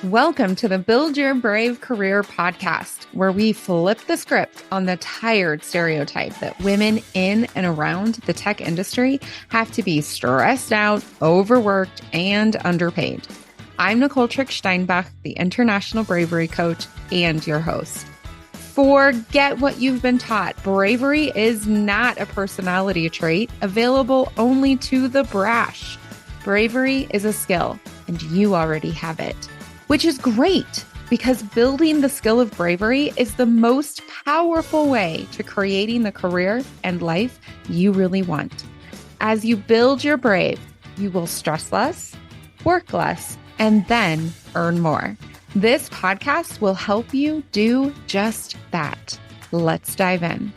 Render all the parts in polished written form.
Welcome to the Build Your Brave Career podcast, where we flip the script on the tired stereotype that women in and around the tech industry have to be stressed out, overworked, and underpaid. I'm Nicole Trick-Steinbach, the International Bravery Coach and your host. Forget what you've been taught. Bravery is not a personality trait available only to the brash. Bravery is a skill, and you already have it. Which is great because building the skill of bravery is the most powerful way to creating the career and life you really want. As you build your brave, you will stress less, work less, and then earn more. This podcast will help you do just that. Let's dive in.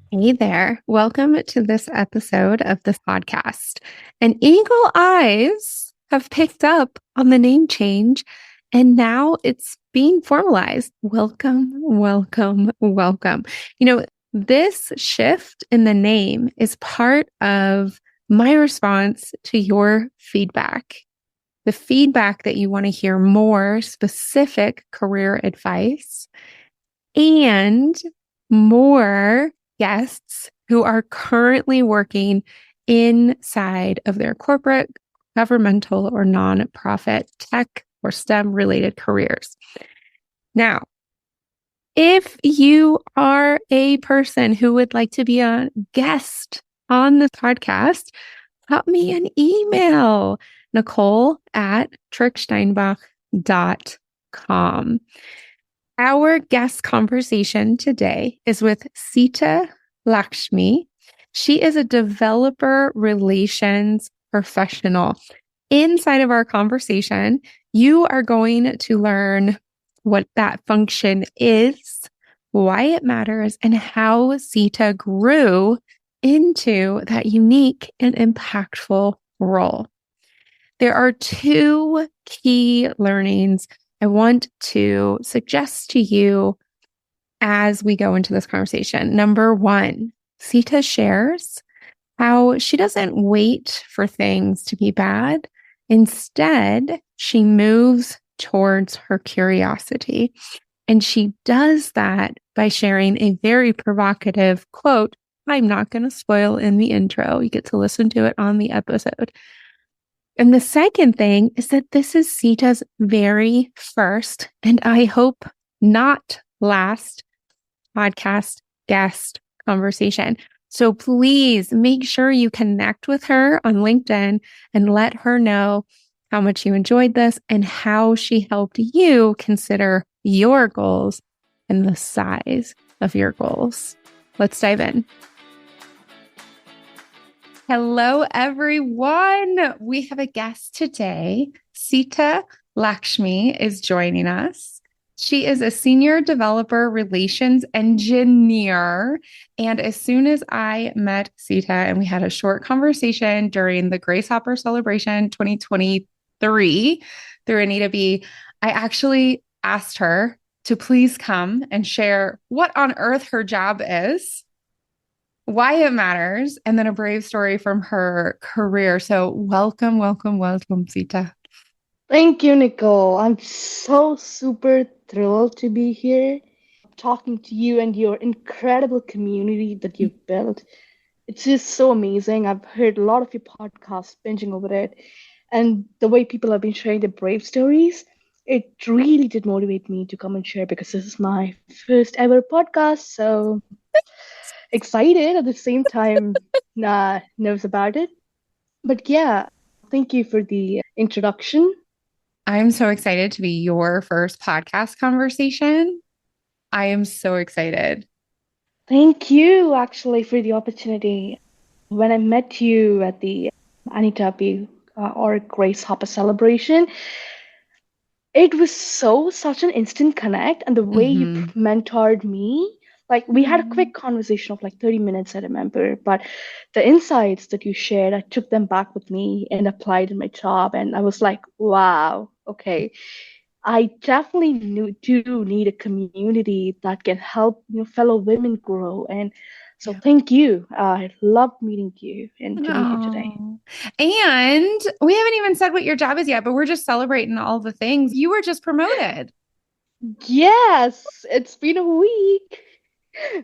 Hey there. Welcome to this episode of the podcast. And eagle eyes have picked up on the name change, and now it's being formalized. Welcome, welcome, welcome. This shift in the name is part of my response to your feedback. The feedback that you want to hear more specific career advice and more guests who are currently working inside of their corporate, governmental, or nonprofit tech or STEM related careers. Now, if you are a person who would like to be a guest on this podcast, pop me an email, nicole@tricksteinbach.com. Our guest conversation today is with Sita Lakshmi. She is a developer relations professional. Inside of our conversation, you are going to learn what that function is, why it matters, and how Sita grew into that unique and impactful role. There are two key learnings I want to suggest to you as we go into this conversation. Number one, Sita shares how she doesn't wait for things to be bad. Instead, she moves towards her curiosity. And she does that by sharing a very provocative quote. I'm not going to spoil in the intro. You get to listen to it on the episode. And the second thing is that this is Sita's very first, and I hope not last, podcast guest conversation. So please make sure you connect with her on LinkedIn and let her know how much you enjoyed this and how she helped you consider your goals and the size of your goals. Let's dive in. Hello, everyone. We have a guest today. Sita Lakshmi is joining us. She is a senior developer relations engineer. And as soon as I met Sita and we had a short conversation during the Grace Hopper Celebration 2023 through Anita B, I actually asked her to please come and share what on earth her job is, why it matters, and then a brave story from her career. So welcome, welcome, welcome, Sita. Thank you, Nicole. I'm so super thrilled to be here talking to you and your incredible community that you've built. It's just so amazing. I've heard a lot of your podcasts, binging over it, and the way people have been sharing their brave stories. It really did motivate me to come and share because this is my first ever podcast. So excited at the same time, nervous about it. But yeah, thank you for the introduction. I'm so excited to be your first podcast conversation. I am so excited. Thank you, actually, for the opportunity. When I met you at the Anita B. Or Grace Hopper celebration, it was such an instant connect, and the way you Mm-hmm. mentored me, like we had a quick conversation of like 30 minutes, I remember, but the insights that you shared, I took them back with me and applied in my job, and I was like, wow, okay. I definitely do need a community that can help fellow women grow and So Yeah. thank you. I loved meeting you and to be here today. Oh. And we haven't even said what your job is yet, but we're just celebrating all the things. You were just promoted. Yes, it's been a week,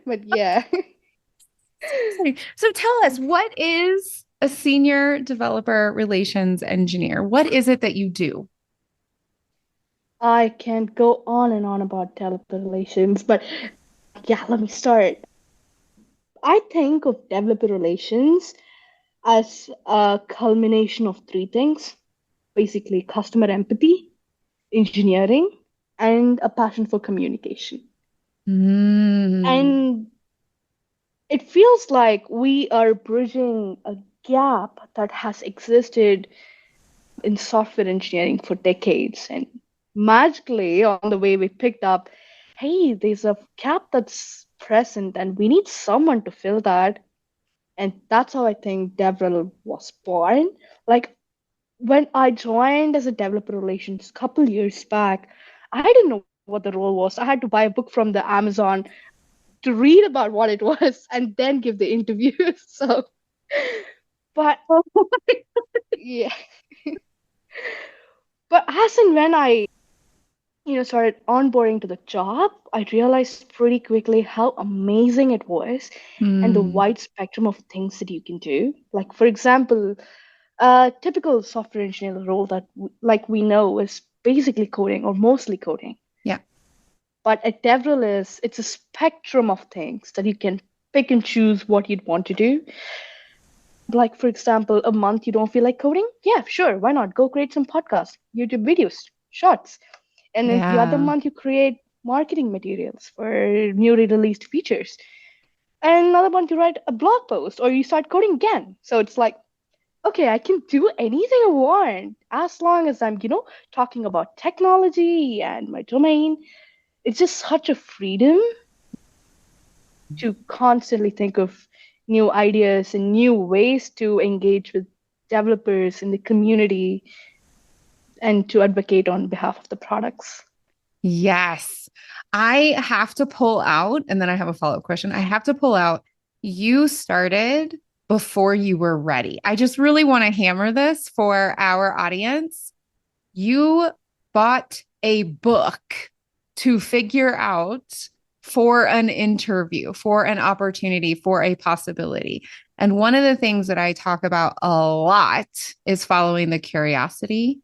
but yeah. So exciting. So tell us, what is a senior developer relations engineer? What is it that you do? I can go on and on about developer relations, but yeah, let me start. I think of developer relations as a culmination of three things, basically customer empathy, engineering, and a passion for communication. Mm, And it feels like we are bridging a gap that has existed in software engineering for decades. And magically, on the way, we picked up, hey, there's a gap that's present, and we need someone to fill that. And that's how I think DevRel was born. Like when I joined as a developer relations a couple years back, I didn't know what the role was. I had to buy a book from the Amazon to read about what it was and then give the interview. So, but yeah, but as and when I started onboarding to the job, I realized pretty quickly how amazing it was and the mm, wide spectrum of things that you can do. Like, for example, a typical software engineer role that, like we know, is basically coding or mostly coding. yeah, But at DevRel it's a spectrum of things that you can pick and choose what you'd want to do. Like, for example, a month you don't feel like coding? Yeah, sure, why not? Go create some podcasts, YouTube videos, shorts. And then the other yeah. month you create marketing materials for newly released features. And another month you write a blog post or you start coding again. So it's like, okay, I can do anything I want as long as I'm, talking about technology and my domain. It's just such a freedom to constantly think of new ideas and new ways to engage with developers in the community and to advocate on behalf of the products. Yes. I have to pull out, and then I have a follow-up question. I have to pull out, you started before you were ready. I just really want to hammer this for our audience. You bought a book to figure out for an interview, for an opportunity, for a possibility. And one of the things that I talk about a lot is following the curiosity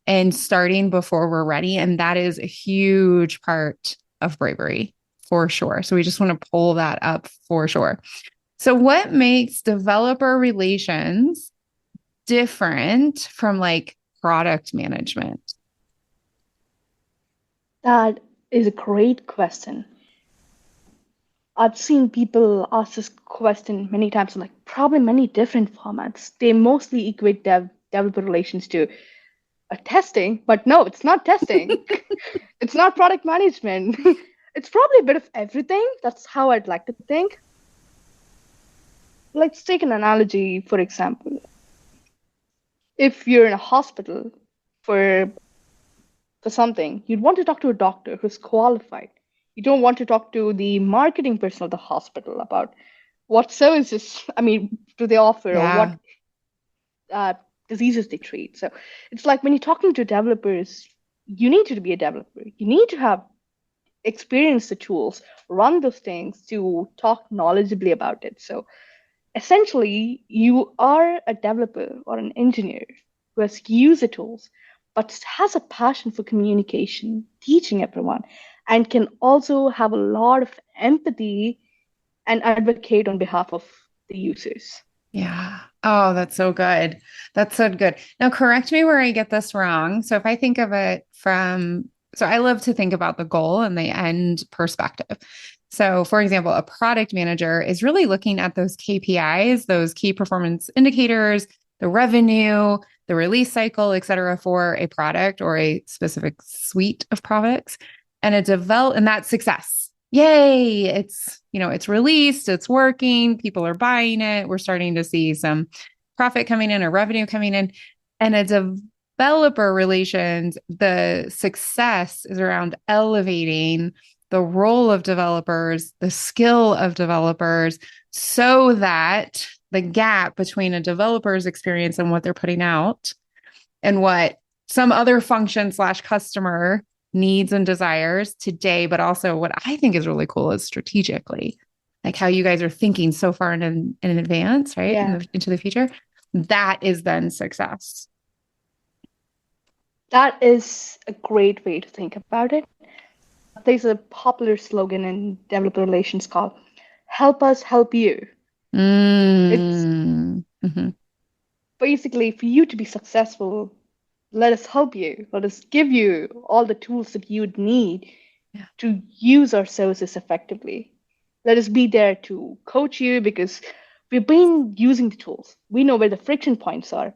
and starting before we're ready. And that is a huge part of bravery for sure. So we just want to pull that up for sure. So, what makes developer relations different from like product management? That is a great question. I've seen people ask this question many times in like probably many different formats. They mostly equate developer relations to a testing, but no, it's not testing. It's not product management. It's probably a bit of everything. That's how I'd like to think. Let's take an analogy, for example. If you're in a hospital for for something, you'd want to talk to a doctor who's qualified. You don't want to talk to the marketing person of the hospital about what services, do they offer or what Yeah. uh, diseases they treat. So it's like when you're talking to developers, you need to be a developer. You need to have experienced the tools, run those things to talk knowledgeably about it. So essentially, you are a developer or an engineer who has used the tools, but has a passion for communication, teaching everyone, and can also have a lot of empathy and advocate on behalf of the users. Yeah. Oh, that's so good. That's so good. Now, correct me where I get this wrong. So, if I think of it from, so I love to think about the goal and the end perspective. So, for example, a product manager is really looking at those KPIs, those key performance indicators, the revenue, the release cycle, et cetera, for a product or a specific suite of products and that's success. Yay, it's released, it's working, people are buying it, we're starting to see some profit coming in or revenue coming in. And a developer relations, the success is around elevating the role of developers, the skill of developers, so that the gap between a developer's experience and what they're putting out and what some other function slash customer needs and desires today, but also what I think is really cool is strategically, like how you guys are thinking so far in advance, right? Yeah, Into the future. That is then success. that is a great way to think about it. There's a popular slogan in developer relations called "Help us help you." It's Mm-hmm. basically for you to be successful, let us help you. Let us give you all the tools that you'd need Yeah. to use our services effectively. Let us be there to coach you because we've been using the tools. We know where the friction points are.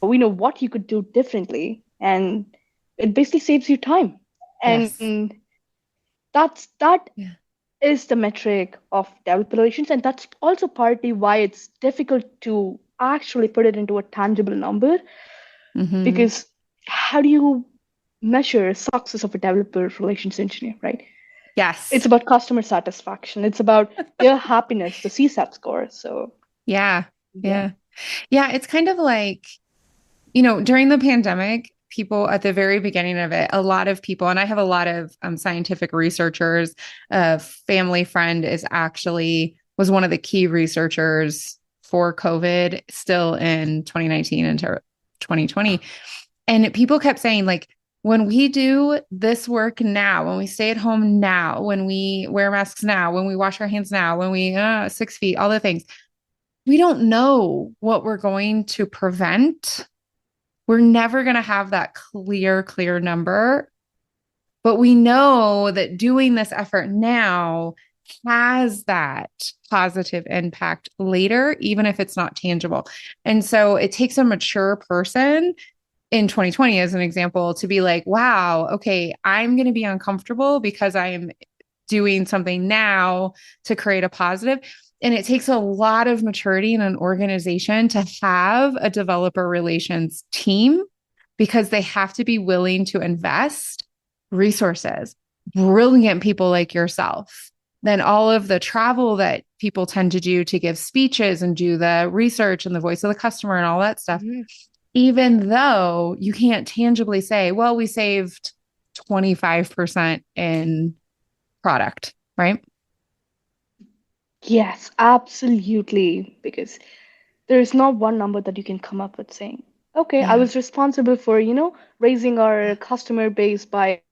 We know what you could do differently, and it basically saves you time. Yes. And that Yeah. is the metric of developer relations, and that's also partly why it's difficult to actually put it into a tangible number Mm-hmm. because how do you measure success of a developer relations engineer, right? It's Yes. about customer satisfaction. It's about their happiness, the CSAT score. So Yeah. yeah. Yeah. Yeah. It's kind of like, during the pandemic, people at the very beginning of it, a lot of people, and I have a lot of scientific researchers, a family friend was one of the key researchers for COVID still in 2019 into 2020. And people kept saying, like, when we do this work now, when we stay at home now, when we wear masks now, when we wash our hands now, when we 6 feet, all the things, we don't know what we're going to prevent. We're never going to have that clear number, but we know that doing this effort now has that positive impact later, even if it's not tangible. And so it takes a mature person in 2020 as an example to be like, wow, okay, I'm going to be uncomfortable because I am doing something now to create a positive. And it takes a lot of maturity in an organization to have a developer relations team because they have to be willing to invest resources, brilliant people like yourself. Then all of the travel that people tend to do to give speeches and do the research and the voice of the customer and all that stuff, Mhm. even though you can't tangibly say, well, we saved 25% in product, right? Yes, absolutely. Because there is not one number that you can come up with saying, okay, I Yeah. was responsible for, raising Yeah. our customer base by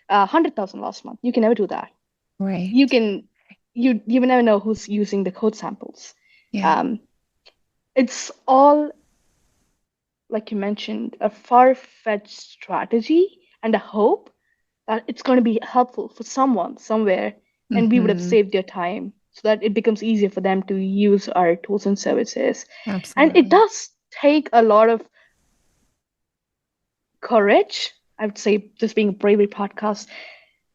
100,000 last month. You can never do that. You Right. can, you will never know who's using the code samples. Yeah. Um, it's all, like you mentioned, a far-fetched strategy and a hope that it's going to be helpful for someone somewhere, and we would have Mm-hmm. saved their time so that it becomes easier for them to use our tools and services. And it Absolutely. does take a lot of courage. I would say, this being a bravery podcast,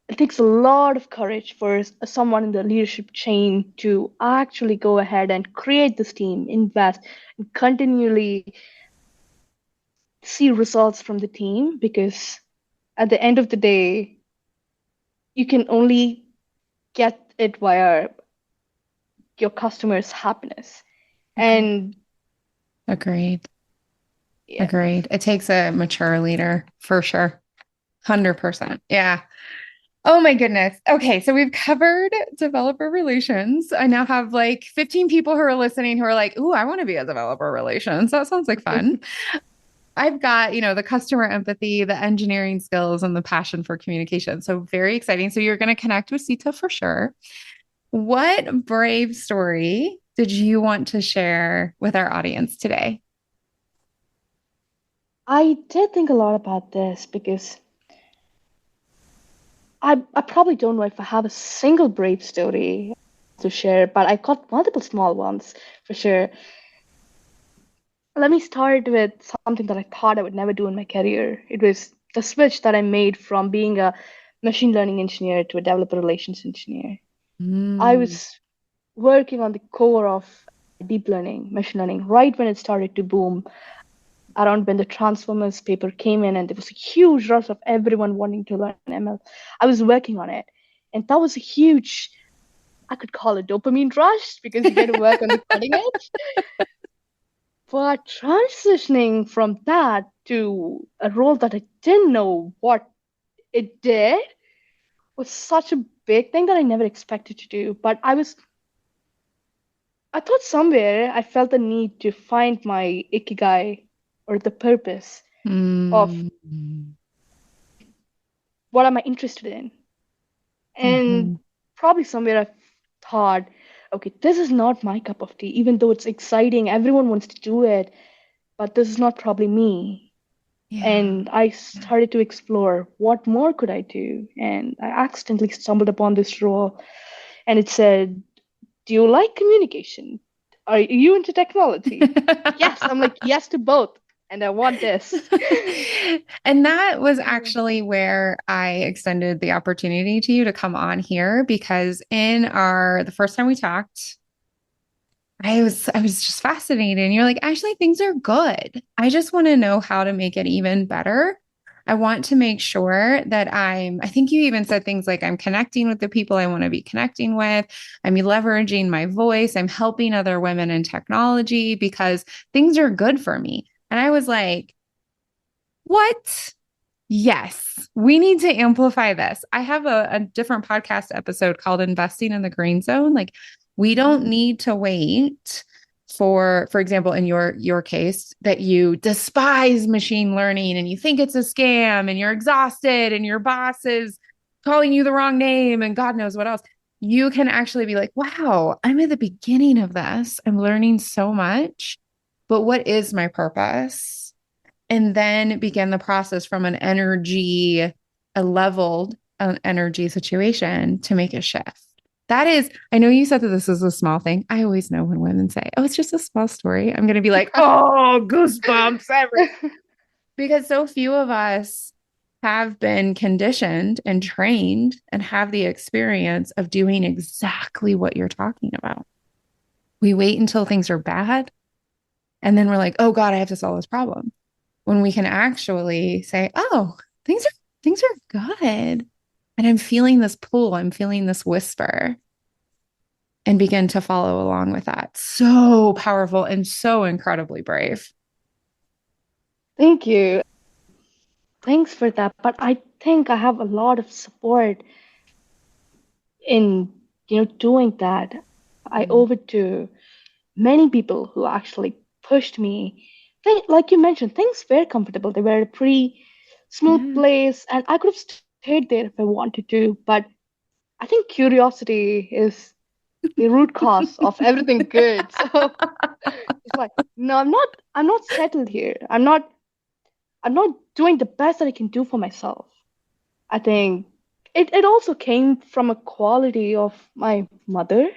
it takes a lot of courage for someone in the leadership chain to actually go ahead and create this team, invest, and continually see results from the team because at the end of the day, you can only get it via your customers' happiness. Agreed. And Agreed. yeah, Agreed. It takes a mature leader for sure. 100%. Yeah. Oh my goodness. Okay. So we've covered developer relations. I now have like 15 people who are listening who are like, ooh, I want to be a developer relations. That sounds like fun. I've got, the customer empathy, the engineering skills, and the passion for communication. So very exciting. So you're going to connect with Sita for sure. What brave story did you want to share with our audience today? I did think a lot about this because I probably don't know if I have a single brave story to share, but I got multiple small ones for sure. Let me start with something that I thought I would never do in my career. It was the switch that I made from being a machine learning engineer to a developer relations engineer. I Mm, was working on the core of deep learning, machine learning, right when it started to boom, around when the Transformers paper came in, and there was a huge rush of everyone wanting to learn ML. I was working on it, and that was a huge I could call a dopamine rush because you get to work on the cutting edge. But transitioning from that to a role that I didn't know what it did was such a big thing that I never expected to do. But I thought somewhere I felt the need to find my ikigai or the purpose of Mm. what am I interested in. And Hmm. probably somewhere I thought, okay, this is not my cup of tea, even though it's exciting, everyone wants to do it, but this is not probably me. Yeah. And I started to explore what more could I do. And I accidentally stumbled upon this role, and it said, do you like communication? Are you into technology? Yes. I'm like, yes to both. And I want this. And that was Yeah. actually where I extended the opportunity to you to come on here because in the first time we talked, I was just fascinated. And you're like, actually, things are good. I just want to know how to make it even better. I want to make sure that I think you even said things like I'm connecting with the people I want to be connecting with. I'm leveraging my voice. I'm helping other women in technology because things are good for me. And I was like, what? Yes, we need to amplify this. I have a different podcast episode called Investing in the Green Zone. Like, we don't need to wait for example, in your case, that you despise machine learning and you think it's a scam and you're exhausted and your boss is calling you the wrong name and God knows what else. You can actually be like, wow, I'm at the beginning of this. I'm learning so much, but what is my purpose? And then begin the process from a leveled energy situation to make a shift. That is, I know you said that this is a small thing. I always know when women say, oh, it's just a small story. I'm going to be like, oh, goosebumps everywhere. Because so few of us have been conditioned and trained and have the experience of doing exactly what you're talking about. We wait until things are bad. And then we're like, oh God, I have to solve this problem when we can actually say, "Oh, things are good." And I'm feeling this pull, I'm feeling this whisper and begin to follow along with that. So powerful and so incredibly brave. Thank you. Thanks for that. But I think I have a lot of support in, doing that. I owe Mm. it to many people who actually pushed me. Like you mentioned, things were comfortable. They were a pretty smooth Yeah. place, and I could have stayed there if I wanted to. But I think curiosity is the root cause of everything good. So it's like, no, I'm not settled here. I'm not doing the best that I can do for myself. I think it also came from a quality of my mother.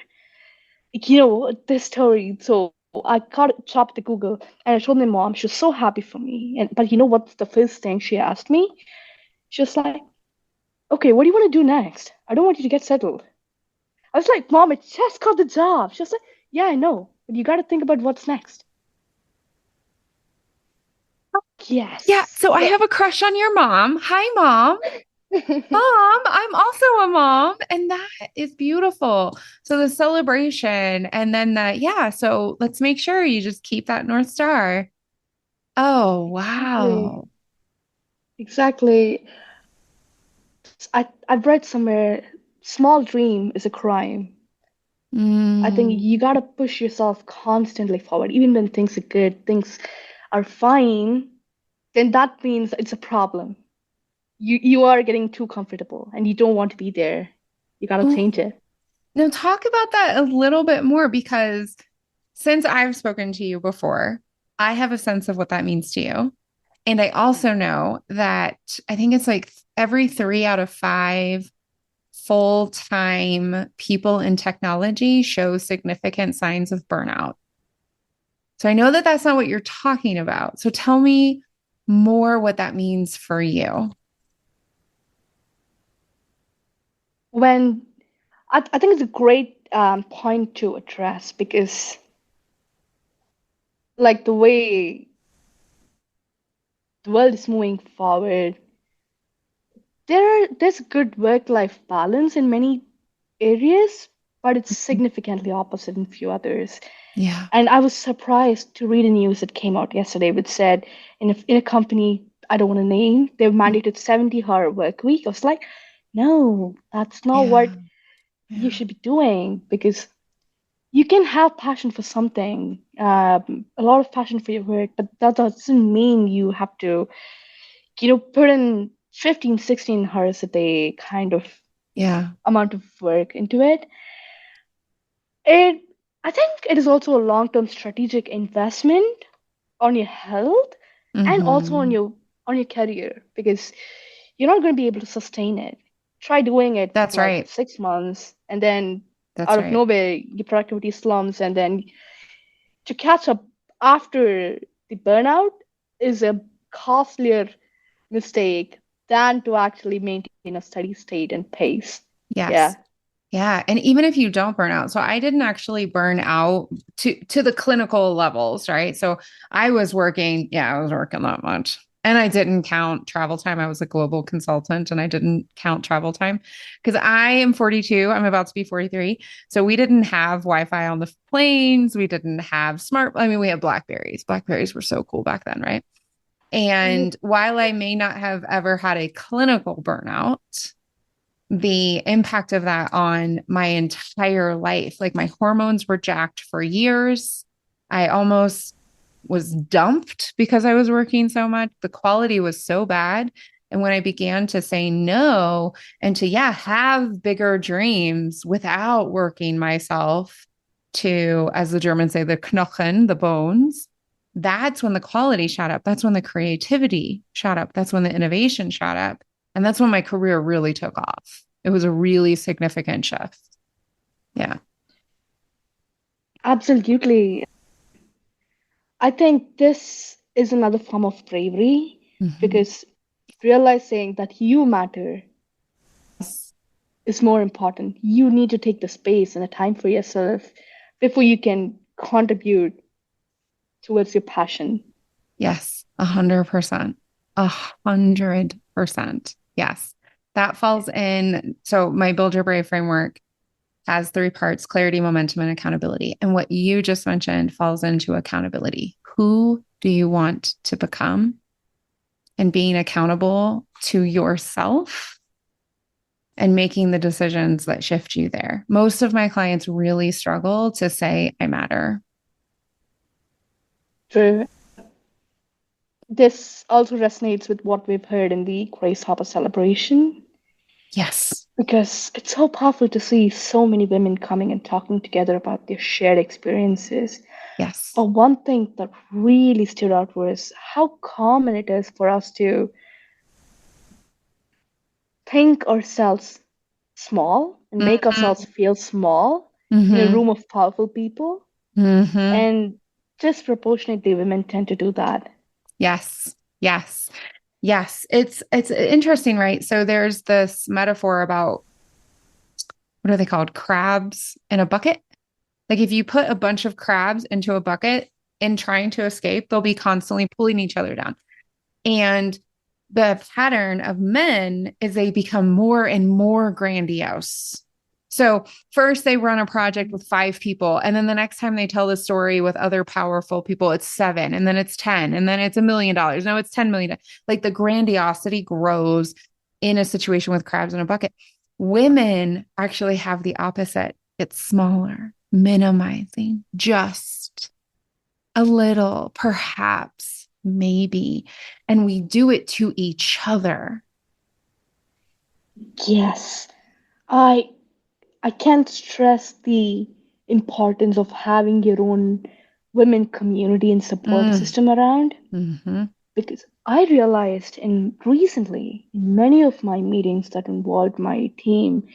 This story. So I got it chopped to Google and I told my mom. She was so happy for me. And but you know what's the first thing she asked me? She was like, "Okay, what do you want to do next? I don't want you to get settled." I was like, "Mom, I just got the job." She was like, "Yeah, I know, but you got to think about what's next." Yeah. Yes. So I So have a crush on your mom. Hi, mom. Mom, I'm also a mom. And that is beautiful. So the celebration and then yeah. So let's make sure you just keep that North Star. Oh, exactly, wow. exactly. I've read somewhere, small dream is a crime. I think Mm. you gotta push yourself constantly forward, even when things are good, things are fine, then that means it's a problem. You are getting too comfortable and you don't want to be there. You gotta Oh, change it. now talk about that a little bit more because since I've spoken to you before, I have a sense of what that means to you. And I also know that I think it's like every 3 out of 5 full-time people in technology show significant signs of burnout. So I know that that's not what you're talking about. So tell me more what that means for you. When I think it's a great point to address because like the way the world is moving forward, there's good work-life balance in many areas, but it's significantly opposite in few others. Yeah. And I was surprised to read a news that came out yesterday, which said in a company I don't want to name, they've mandated 70-hour work week. I was like, no, that's not Yeah. what you Yeah. should be doing, because you can have passion for something, a lot of passion for your work, but that doesn't mean you have to, put in 15, 16 hours a day kind of Yeah. amount of work into it. It, I think it is also a long-term strategic investment on your health and also on Hmm. your career, because you're not going to be able to sustain it. Try doing it for That's like right. 6 months, and then That's out of right. nowhere your productivity slumps, and then to catch up after the burnout is a costlier mistake than to actually maintain a steady state and pace. Yes. Yeah. Yeah. And even if you don't burn out, so I didn't actually burn out to the clinical levels, right? So I was working that much. And I didn't count travel time. I was a global consultant and I didn't count travel time because I am 42. I'm about to be 43. So we didn't have Wi-Fi on the planes. We didn't have I mean, we had Blackberries. Blackberries were so cool back then, right? Mhm. And while I may not have ever had a clinical burnout, the impact of that on my entire life. Like my hormones were jacked for years. I almost was dumped because I was working so much. The quality was so bad. And when I began to say no and to, yeah, have bigger dreams without working myself to, as the Germans say, the Knochen, the bones, that's when the quality shot up. That's when the creativity shot up. That's when the innovation shot up. And that's when my career really took off. It was a really significant shift. Yeah. Absolutely. I think this is another form of bravery, Mhm. because realizing that you matter is more important. You need to take the space and the time for yourself before you can contribute towards your passion. Yes. 100%. 100%. Yes. That falls in. So my Build Your Brave framework has three parts: clarity, momentum, and accountability. And what you just mentioned falls into accountability. Who do you want to become? And being accountable to yourself and making the decisions that shift you there. Most of my clients really struggle to say, I matter. True. This also resonates with what we've heard in the Grace Hopper celebration, Yes. because it's so powerful to see so many women coming and talking together about their shared experiences. Yes. But one thing that really stood out was how common it is for us to think ourselves small and make ourselves Mm-hmm. feel small in a Mm-hmm. room of powerful people. Mm-hmm. And disproportionately, women tend to do that. Yes. Yes. Yes. It's interesting, right? So there's this metaphor about what are they called? Crabs in a bucket. Like if you put a bunch of crabs into a bucket and trying to escape, they'll be constantly pulling each other down. And the pattern of men is they become more and more grandiose. So first they run a project with 5 people, and then the next time they tell the story with other powerful people, it's 7, and then it's 10, and then it's $1 million. No, it's 10 million. Like the grandiosity grows in a situation with crabs in a bucket. Women actually have the opposite. It's smaller, minimizing, just a little, perhaps, maybe. And we do it to each other. Yes, I I can't stress the importance of having your own women community and support Mm, system around, hmm. because I realized in recently in many of my meetings that involved my team,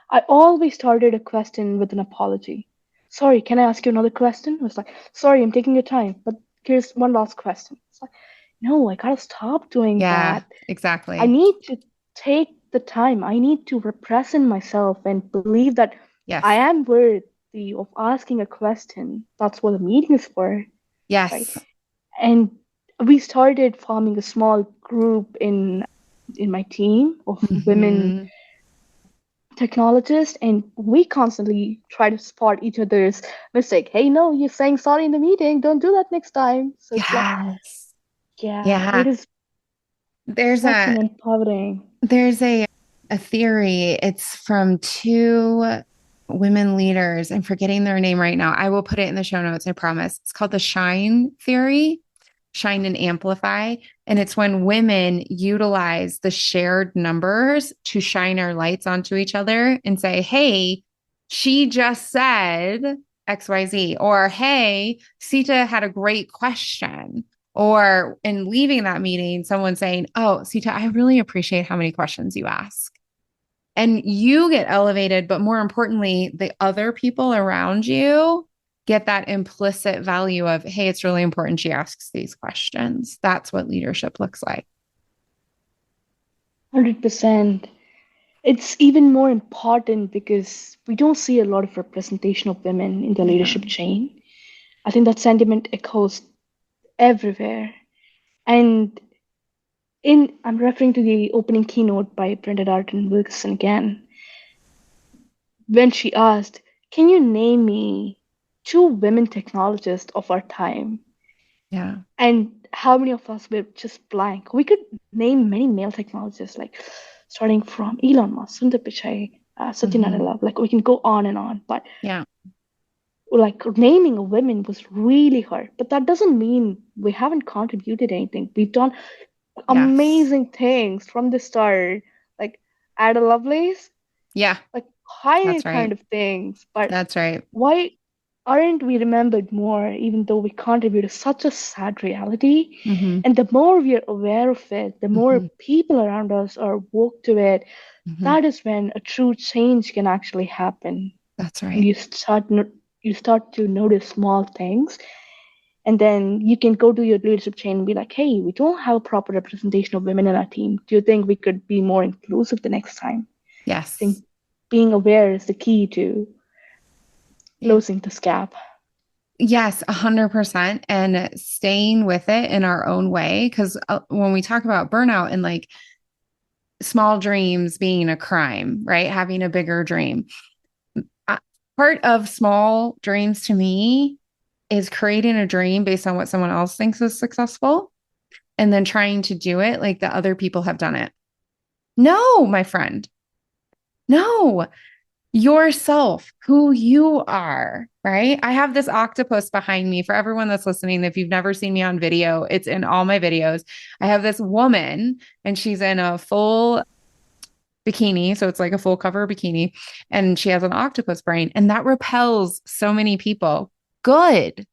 I always started a question with an apology. Sorry, can I ask you another question? I was like, sorry, I'm taking your time, but here's one last question. It's like, no, I gotta stop doing Yeah, that. I exactly. need to take the time. I need to represent myself and believe that I Yes. am worthy of asking a question. That's what the meeting is for, right? Yes. And we started forming a small group in my team of women Hmm. technologists, and we constantly try to spot each other's mistake. Hey, no, you're saying sorry in the meeting. Don't do that next time. So it's like, Yes. yeah, Yeah. it is There's such a an empowering. there's a theory. It's from two women leaders. I'm forgetting their name right now. I will put it in the show notes, I promise. It's called the shine theory, shine and amplify. And it's when women utilize the shared numbers to shine our lights onto each other and say, hey, she just said XYZ, or hey, Sita had a great question. Or in leaving that meeting, someone saying, oh, Sita, I really appreciate how many questions you ask. And you get elevated, but more importantly, the other people around you get that implicit value of, hey, it's really important she asks these questions. That's what leadership looks like. 100%. It's even more important because we don't see a lot of representation of women in the Yeah. leadership chain. I think that sentiment echoes everywhere. And I'm referring to the opening keynote by Brenda Darton Wilson again, when she asked, can you name me two women technologists of our time? Yeah. And how many of us were just blank? We could name many male technologists, like starting from Elon Musk, Sundar Pichai, Satya Mm-hmm. Nadella. Like we can go on and on. But Yeah. like naming a woman was really hard. But that doesn't mean we haven't contributed anything. We've done Yes. amazing things from the start, like Ada Lovelace, Yeah. like higher That's kind right. of things. But That's right. why aren't we remembered more, even though we contribute to such a sad reality? Mm-hmm. And the more we are aware of it, the more Mm-hmm. people around us are woke to it. Mm-hmm. That is when a true change can actually happen. That's And right. you start to notice small things, and then you can go to your leadership chain and be like, hey, we don't have a proper representation of women in our team. Do you think we could be more inclusive the next time? I think Yes. being aware is the key to Yeah. closing this gap. Yes, 100%. And staying with it in our own way. Because when we talk about burnout and like small dreams being a crime, right? Having a bigger dream. Uh, Part of small dreams to me is creating a dream based on what someone else thinks is successful and then trying to do it like the other people have done it. No, my friend. No, yourself, who you are, right? I have this octopus behind me for everyone that's listening. If you've never seen me on video, it's in all my videos. I have this woman and she's in a full bikini. So it's like a full cover bikini and she has an octopus brain and that repels so many people. Good.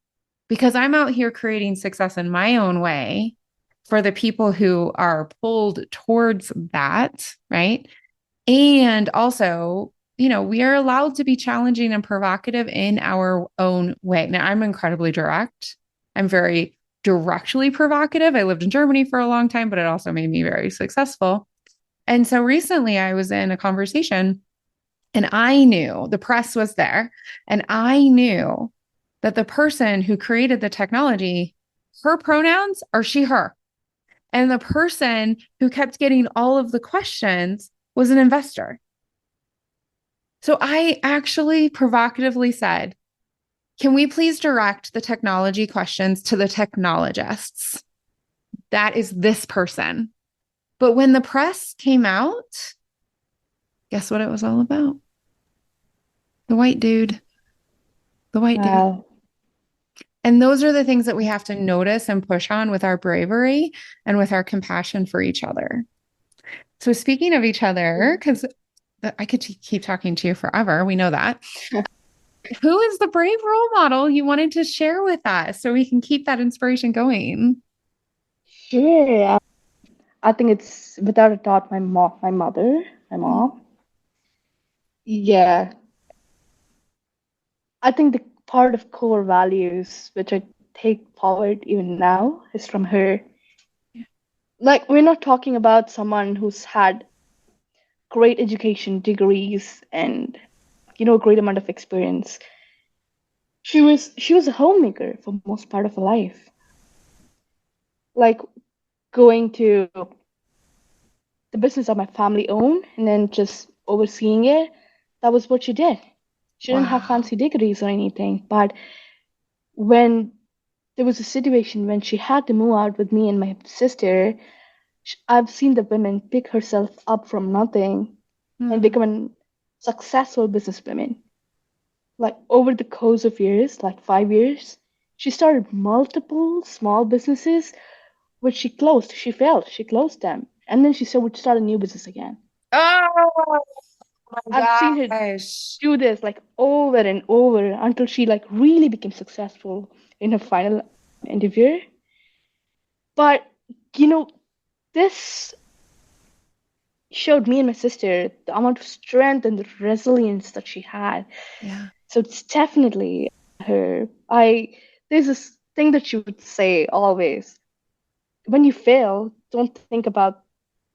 Because I'm out here creating success in my own way for the people who are pulled towards that, right? And also, we are allowed to be challenging and provocative in our own way. Now, I'm incredibly direct. I'm very directly provocative. I lived in Germany for a long time, but it also made me very successful. And so recently I was in a conversation and I knew the press was there and I knew that the person who created the technology, her pronouns are she, her. And the person who kept getting all of the questions was an investor. So I actually provocatively said, can we please direct the technology questions to the technologists? That is this person. But when the press came out, guess what it was all about? The white dude, the white dude. Wow. And those are the things that we have to notice and push on with our bravery and with our compassion for each other. So, speaking of each other, because I could keep talking to you forever, we know that. Who is the brave role model you wanted to share with us so we can keep that inspiration going? Sure. I think it's without a doubt my mother, my Yeah. mom. Yeah, I think the part of core values which I take forward even now is from her. Like, we're not talking about someone who's had great education degrees and a great amount of experience. She was a homemaker for most part of her life. Like, going to the business that my family owned and then just overseeing it, that was what she did. She didn't have Wow. fancy degrees or anything, but when there was a situation when she had to move out with me and my sister, I've seen the women pick herself up from nothing and Hmm. become a successful businesswomen. Like over the course of years, like 5 years, she started multiple small businesses, which she closed. She failed. She closed them. And then would start a new business again. Oh my I've seen her gosh. do this like over and over until she like really became successful in her final interview. But you know, this showed me and my sister the amount of strength and the resilience that she had. Yeah. So it's definitely her. I There's this thing that she would say always. When you fail, don't think about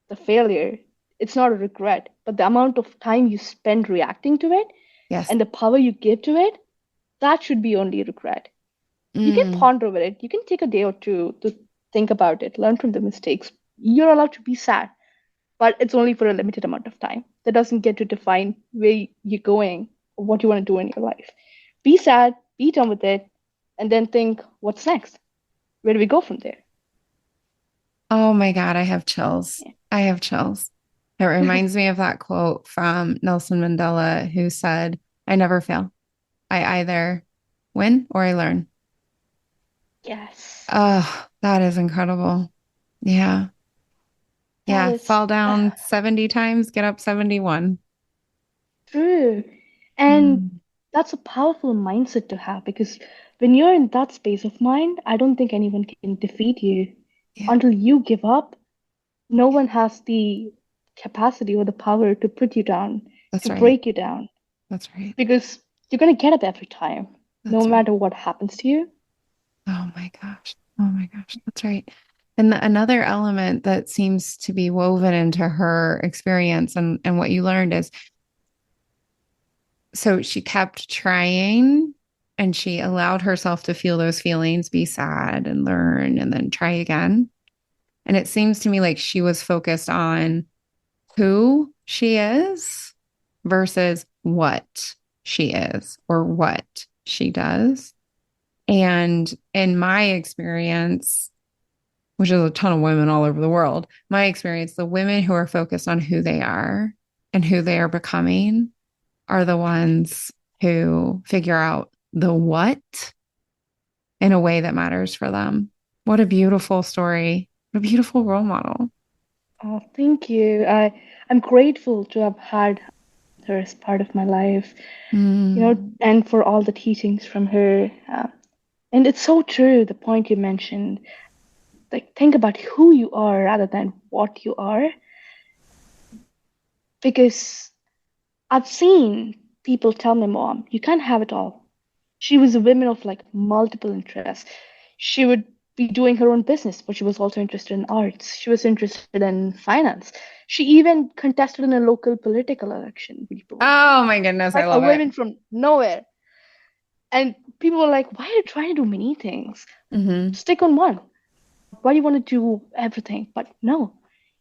the failure. It's not a regret, but the amount of time you spend reacting to it Yes. and the power you give to it, that should be only regret. You can Mm, ponder over it. You can take a day or two to think about it, learn from the mistakes. You're allowed to be sad, but it's only for a limited amount of time. That doesn't get to define where you're going or what you want to do in your life. Be sad, be done with it, and then think, what's next? Where do we go from there? oh my God, I have chills. Yeah. I have chills. It reminds me of that quote from Nelson Mandela who said, I never fail. I either win or I learn. Yes, Oh, that is incredible. Yeah. that Yeah. is Fall down 70 times, get up 71. true. And Mm, that's a powerful mindset to have because when you're in that space of mind, I don't think anyone can defeat you. yeah. Until you give up, no one has the capacity or the power to put you down, That's to right. break you down, That's right. because you're going to get up every time, no That's right. matter what happens to you. Oh my gosh. Oh my gosh. That's right. And another element that seems to be woven into her experience and what you learned is so she kept trying and she allowed herself to feel those feelings, be sad and learn and then try again. And it seems to me like she was focused on who she is versus what she is or what she does. And in my experience, which is a ton of women all over the world, my experience, the women who are focused on who they are and who they are becoming are the ones who figure out the what in a way that matters for them. What a beautiful story. What a beautiful role model. Oh, thank you. I'm grateful to have had her as part of my life, Mm, and for all the teachings from her. And it's so true, the point you mentioned. Like, think about who you are rather than what you are, because I've seen people tell my mom, you can't have it all. She was a woman of like multiple interests. She would be doing her own business, but she was also interested in arts. She was interested in finance. She even contested in a local political election, would you believe? oh my goodness, I Like a love it. woman from nowhere. And people were like, why are you trying to do many things? Hmm. Stick on one. Why do you want to do everything? But no,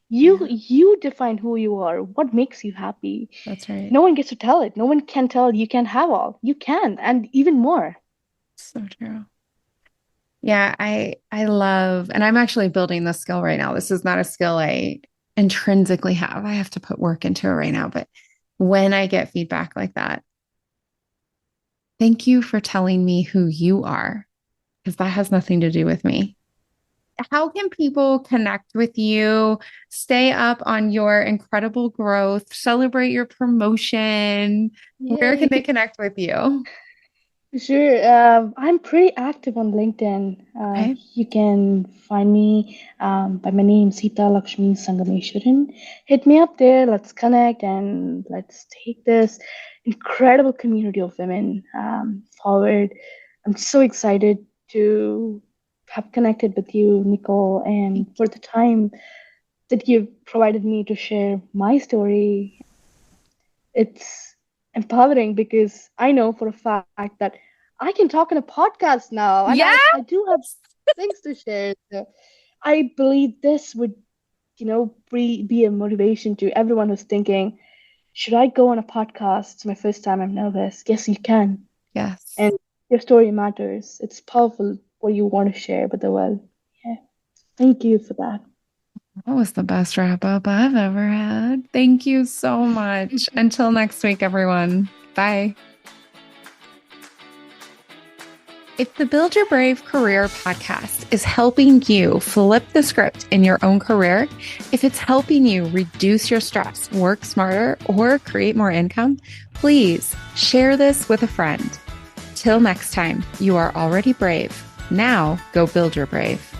you Yeah, you define who you are, what makes you happy. that's right. No one gets to tell it. No one can tell you can have all. You can, and even more. So true. Yeah, I love, and I'm actually building this skill right now. This is not a skill I intrinsically have. I have to put work into it right now, but when I get feedback like that, thank you for telling me who you are, because that has nothing to do with me. How can people connect with you, stay up on your incredible growth, celebrate your promotion? Where can Yay. they connect with you? Sure. I'm pretty active on LinkedIn. Okay. You can find me by my name, Sita Lakshmi Sangameshwaran. Hit me up there. Let's connect and let's take this incredible community of women forward. I'm so excited to have connected with you, Nicole, and for the time that you've provided me to share my story. It's empowering because I know for a fact that I can talk in a podcast now and Yes. I do have things to share. So I believe this would, be a motivation to everyone who's thinking, should I go on a podcast? It's my first time. I'm nervous. Yes, you can. Yes. And your story matters. It's powerful what you want to share with the world. Yeah. Thank you for that. That was the best wrap up I've ever had. Thank you so much. Until next week, everyone. Bye. If the Build Your Brave Career podcast is helping you flip the script in your own career, if it's helping you reduce your stress, work smarter, or create more income, please share this with a friend. Till next time, you are already brave. Now go build your brave.